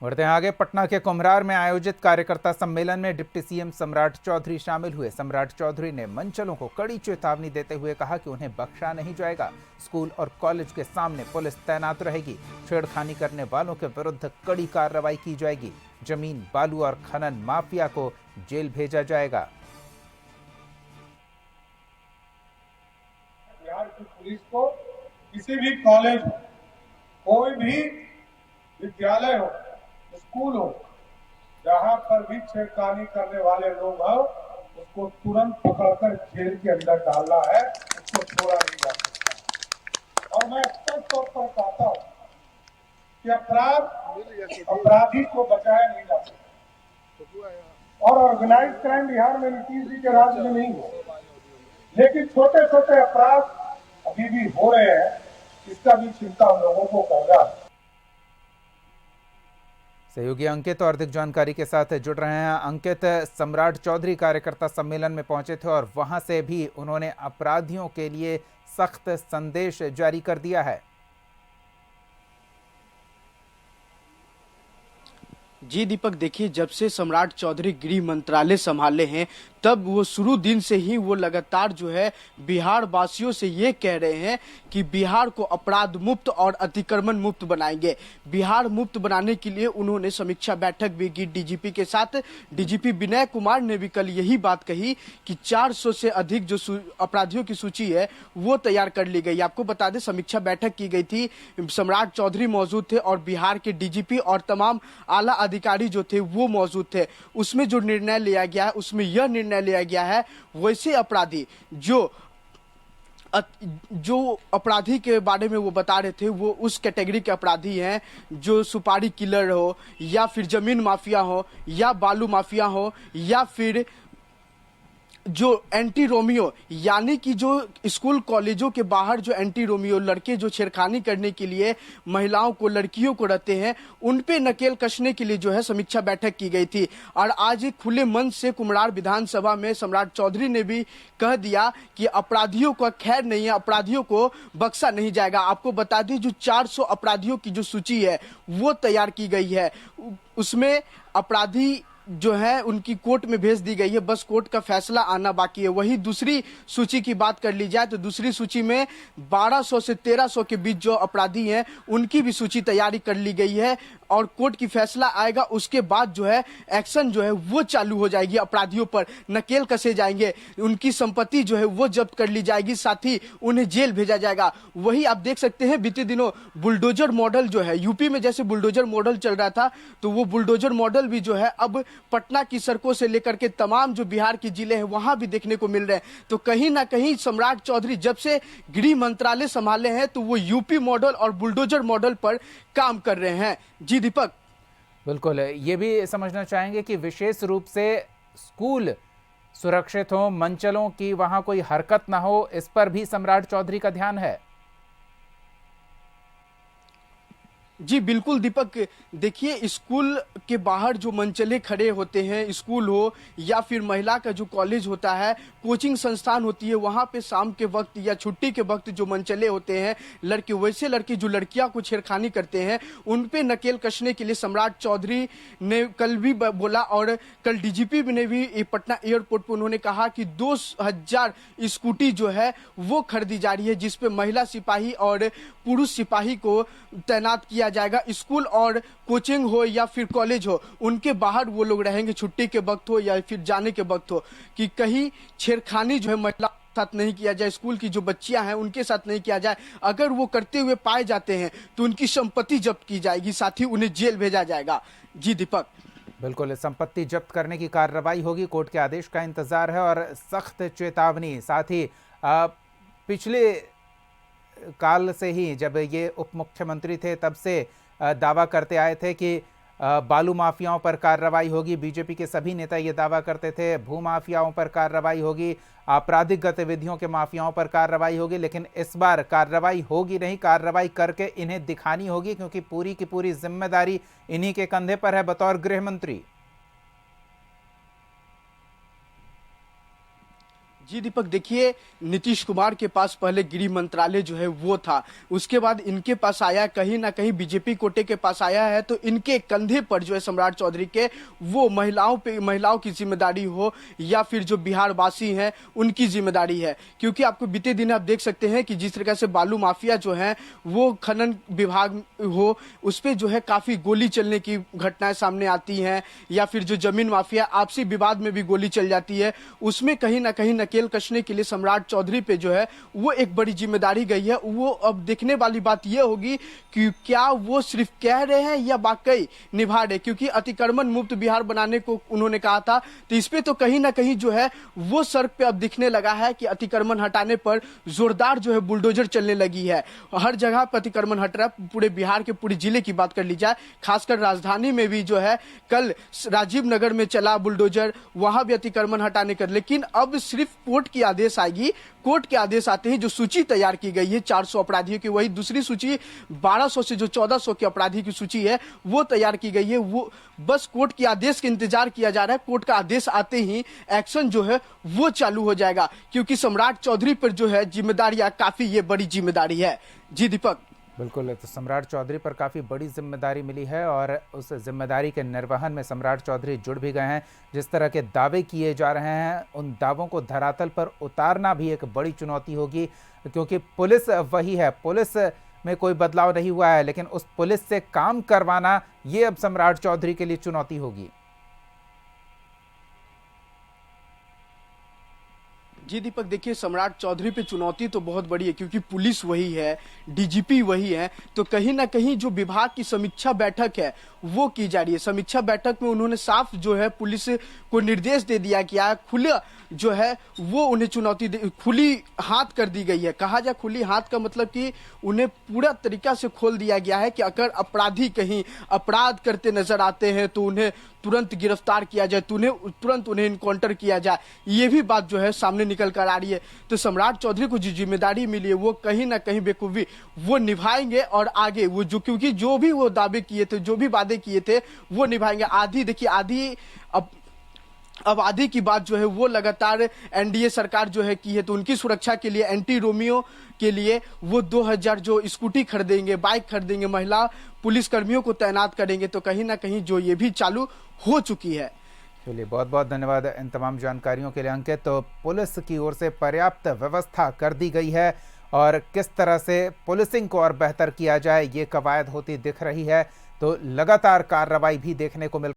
बढ़ते हैं आगे। पटना के कुम्हरार में आयोजित कार्यकर्ता सम्मेलन में डिप्टी सीएम सम्राट चौधरी शामिल हुए। सम्राट चौधरी ने मंचलों को कड़ी चेतावनी देते हुए कहा कि उन्हें बख्शा नहीं जाएगा। स्कूल और कॉलेज के सामने पुलिस तैनात रहेगी। छेड़खानी करने वालों के विरुद्ध कड़ी कार्रवाई की जाएगी। जमीन, बालू और खनन माफिया को जेल भेजा जाएगा। बिहार की पुलिस को किसी भी कॉलेज हो, कोई भी विद्यालय हो, स्कूल हो, जहां पर भी छेड़खानी करने वाले लोग हो, उसको तुरंत पकड़कर जेल के अंदर डालना है। उसको छोड़ा नहीं जा सकता। और मैं स्पष्ट तौर पर कहता हूं कि अपराधी को बचाया नहीं जा सकता। और ऑर्गेनाइज क्राइम बिहार में नीतीश जी के राज्य में नहीं हो, लेकिन छोटे छोटे अपराध अभी भी हो रहे हैं। इसका भी चिंता हम लोगों को करना है। सहयोगी अंकित और अधिक जानकारी के साथ जुड़ रहे हैं। अंकित, सम्राट चौधरी कार्यकर्ता सम्मेलन में पहुंचे थे और वहां से भी उन्होंने अपराधियों के लिए सख्त संदेश जारी कर दिया है। जी दीपक, देखिए, जब से सम्राट चौधरी गृह मंत्रालय संभाले हैं तब वो शुरू दिन से ही वो लगातार जो है बिहार वासियों से ये कह रहे हैं कि बिहार को अपराध मुक्त और अतिक्रमण मुक्त बनाएंगे। बिहार मुक्त बनाने के लिए उन्होंने समीक्षा बैठक भी की डीजीपी के साथ। डीजीपी विनय कुमार ने भी कल यही बात कही कि 400 से अधिक जो अपराधियों की सूची है वो तैयार कर ली गई। आपको बता दें, समीक्षा बैठक की गई थी, सम्राट चौधरी मौजूद थे और बिहार के डीजीपी और तमाम आला अधिकारी जो थे वो मौजूद थे। उसमें जो निर्णय लिया गया है उसमें यह निर्णय लिया गया है वैसे अपराधी जो अपराधी के बारे में वो बता रहे थे वो उस कैटेगरी के अपराधी हैं जो सुपारी किलर हो या फिर जमीन माफिया हो या बालू माफिया हो या फिर जो एंटी रोमियो, यानी कि जो स्कूल कॉलेजों के बाहर जो एंटी रोमियो लड़के जो छेड़खानी करने के लिए महिलाओं को, लड़कियों को रहते हैं, उन पे नकेल कसने के लिए जो है समीक्षा बैठक की गई थी। और आज एक खुले मन से कुम्हरार विधानसभा में सम्राट चौधरी ने भी कह दिया कि अपराधियों का खैर नहीं है, अपराधियों को बख्शा नहीं जाएगा। आपको बता दें, जो 400 अपराधियों की जो सूची है वो तैयार की गई है, उसमें अपराधी जो है उनकी कोर्ट में भेज दी गई है, बस कोर्ट का फैसला आना बाकी है। वही दूसरी सूची की बात कर ली जाए तो दूसरी सूची में 1200 से 1300 के बीच जो अपराधी हैं उनकी भी सूची तैयारी कर ली गई है और कोर्ट की फैसला आएगा उसके बाद जो है एक्शन जो है वो चालू हो जाएगी। अपराधियों पर नकेल कसे जाएंगे, उनकी संपत्ति जो है वो जब्त कर ली जाएगी, साथ ही उन्हें जेल भेजा जाएगा। वही आप देख सकते हैं, बीते दिनों बुलडोजर मॉडल जो है यूपी में जैसे बुलडोजर मॉडल चल रहा था, तो वो बुलडोजर मॉडल भी जो है अब पटना की सड़कों से लेकर के तमाम जो बिहार के जिले हैं वहां भी देखने को मिल रहे हैं। तो कहीं ना कहीं सम्राट चौधरी जब से गृह मंत्रालय संभाले हैं तो वो यूपी मॉडल और बुलडोजर मॉडल पर काम कर रहे हैं। जी दीपक। बिल्कुल, ये भी समझना चाहेंगे कि विशेष रूप से स्कूल सुरक्षित हो, मंचलों की वहां कोई हरकत ना हो, इस पर भी सम्राट चौधरी का ध्यान है। जी बिल्कुल दीपक, देखिए, स्कूल के बाहर जो मंचले खड़े होते हैं, स्कूल हो या फिर महिला का जो कॉलेज होता है, कोचिंग संस्थान होती है, वहाँ पे शाम के वक्त या छुट्टी के वक्त जो मंचले होते हैं, लड़के, वैसे लड़के जो लड़कियां को छेड़खानी करते हैं उन पे नकेल कसने के लिए सम्राट चौधरी ने कल भी बोला और कल डीजीपी ने भी पटना एयरपोर्ट पर उन्होंने कहा कि 2000 स्कूटी जो है वो खरीदी जा रही है जिसपे महिला सिपाही और पुरुष सिपाही को तैनात किया जाएगा। स्कूल और कोचिंग हो या फिर कॉलेज हो, उनके बाहर वो लोग रहेंगे, छुट्टी के वक्त हो या फिर जाने के वक्त हो, कि कहीं छेड़खानी जो है महिला साथ नहीं किया जाए, स्कूल की जो बच्चियां हैं उनके साथ नहीं किया जाए। अगर वो करते हुए पाए जाते हैं तो उनकी संपत्ति जब्त की जाएगी, साथ ही उन्हें जेल भेजा जाएगा। जी दीपक। बिल्कुल, संपत्ति जब्त करने की कार्रवाई होगी। कोर्ट के आदेश का इंतजार है और सख्त चेतावनी। साथ ही पिछले काल से ही, जब ये उप मुख्यमंत्री थे, तब से दावा करते आए थे कि बालू माफियाओं पर कार्रवाई होगी। बीजेपी के सभी नेता ये दावा करते थे, भू माफियाओं पर कार्रवाई होगी, आपराधिक गतिविधियों के माफियाओं पर कार्रवाई होगी। लेकिन इस बार कार्रवाई होगी नहीं, कार्रवाई करके इन्हें दिखानी होगी, क्योंकि पूरी की पूरी जिम्मेदारी इन्हीं के कंधे पर है बतौर गृह मंत्री। जी दीपक, देखिए नीतीश कुमार के पास पहले गृह मंत्रालय जो है वो था, उसके बाद इनके पास आया, कहीं ना कहीं बीजेपी कोटे के पास आया है, तो इनके कंधे पर जो है सम्राट चौधरी के वो महिलाओं की जिम्मेदारी हो या फिर जो बिहार वासी हैं उनकी जिम्मेदारी है। क्योंकि आपको बीते दिन आप देख सकते हैं कि जिस तरह से बालू माफिया जो है वो खनन विभाग हो उस पर जो है काफी गोली चलने की घटनाएं सामने आती हैं, या फिर जो जमीन माफिया आपसी विवाद में भी गोली चल जाती है, उसमें कहीं ना कहीं नकेल कसने के लिए सम्राट चौधरी पे जो है वो एक बड़ी जिम्मेदारी गई है। वो अब देखने वाली बात यह होगी कि क्या वो सिर्फ कह रहे हैं या वाकई निभा रहे, क्योंकि अतिक्रमण मुक्त बिहार बनाने को उन्होंने कहा था, तो इस पे तो कहीं ना कहीं जो है वो सड़क पे अब दिखने लगा है कि अतिक्रमण हटाने पर जोरदार जो है बुलडोजर चलने लगी है। हर जगह पर अतिक्रमण हट रहा है। पूरे बिहार के पूरे जिले की बात कर ली जाए, खासकर राजधानी में भी जो है कल राजीव नगर में चला बुलडोजर, वहां भी अतिक्रमण हटाने कर, लेकिन अब सिर्फ कोर्ट की आदेश आएगी। कोर्ट के आदेश आते ही जो सूची तैयार की गई है 400 अपराधियों की, वही दूसरी सूची 1200 से जो 1400 के अपराधी की सूची है वो तैयार की गई है। वो बस कोर्ट के आदेश का इंतजार किया जा रहा है। कोर्ट का आदेश आते ही एक्शन जो है वो चालू हो जाएगा, क्योंकि सम्राट चौधरी पर जो है जिम्मेदारियां काफी ये बड़ी जिम्मेदारी है। जी दीपक। बिल्कुल, तो सम्राट चौधरी पर काफ़ी बड़ी जिम्मेदारी मिली है और उस जिम्मेदारी के निर्वहन में सम्राट चौधरी जुड़ भी गए हैं। जिस तरह के दावे किए जा रहे हैं उन दावों को धरातल पर उतारना भी एक बड़ी चुनौती होगी, क्योंकि पुलिस वही है, पुलिस में कोई बदलाव नहीं हुआ है, लेकिन उस पुलिस से काम करवाना ये अब सम्राट चौधरी के लिए चुनौती होगी। जी दीपक, देखिए सम्राट चौधरी पे चुनौती तो बहुत बड़ी है, क्योंकि पुलिस वही है, डीजीपी वही है, तो कहीं ना कहीं जो विभाग की समीक्षा बैठक है वो की जा रही है। समीक्षा बैठक में उन्होंने साफ जो है पुलिस को निर्देश दे दिया कि खुला जो है वो उन्हें चुनौती खुली हाथ कर दी गई है। कहा जाए खुली हाथ का मतलब कि उन्हें पूरा तरीका से खोल दिया गया है कि अगर अपराधी कहीं अपराध करते नजर आते हैं तो उन्हें तुरंत गिरफ्तार किया जाए, तुरंत उन्हें इनकाउंटर किया जाए। ये भी बात जो है सामने निकल कर आ रही है। तो सम्राट चौधरी को जो जिम्मेदारी मिली है वो कहीं ना कहीं बेखूबी वो निभाएंगे, और आगे वो जो, क्योंकि जो भी वो दावे किए थे, जो भी वादे किए थे वो निभाएंगे। आधी देखिए, आधी अब आधी की बात जो है वो लगातार एनडीए सरकार जो है की है, तो उनकी सुरक्षा के लिए एंटी रोमियो के लिए वो 2000 जो स्कूटी खरीदेंगे, बाइक खरीदेंगे, महिला पुलिस कर्मियों को तैनात करेंगे। तो कहीं ना कहीं जो ये भी चालू हो चुकी है। चलिए, बहुत बहुत धन्यवाद इन तमाम जानकारियों के लिए अंकित। तो पुलिस की ओर से पर्याप्त व्यवस्था कर दी गई है और किस तरह से पुलिसिंग को और बेहतर किया जाए ये कवायद होती दिख रही है, तो लगातार कार्रवाई भी देखने को मिल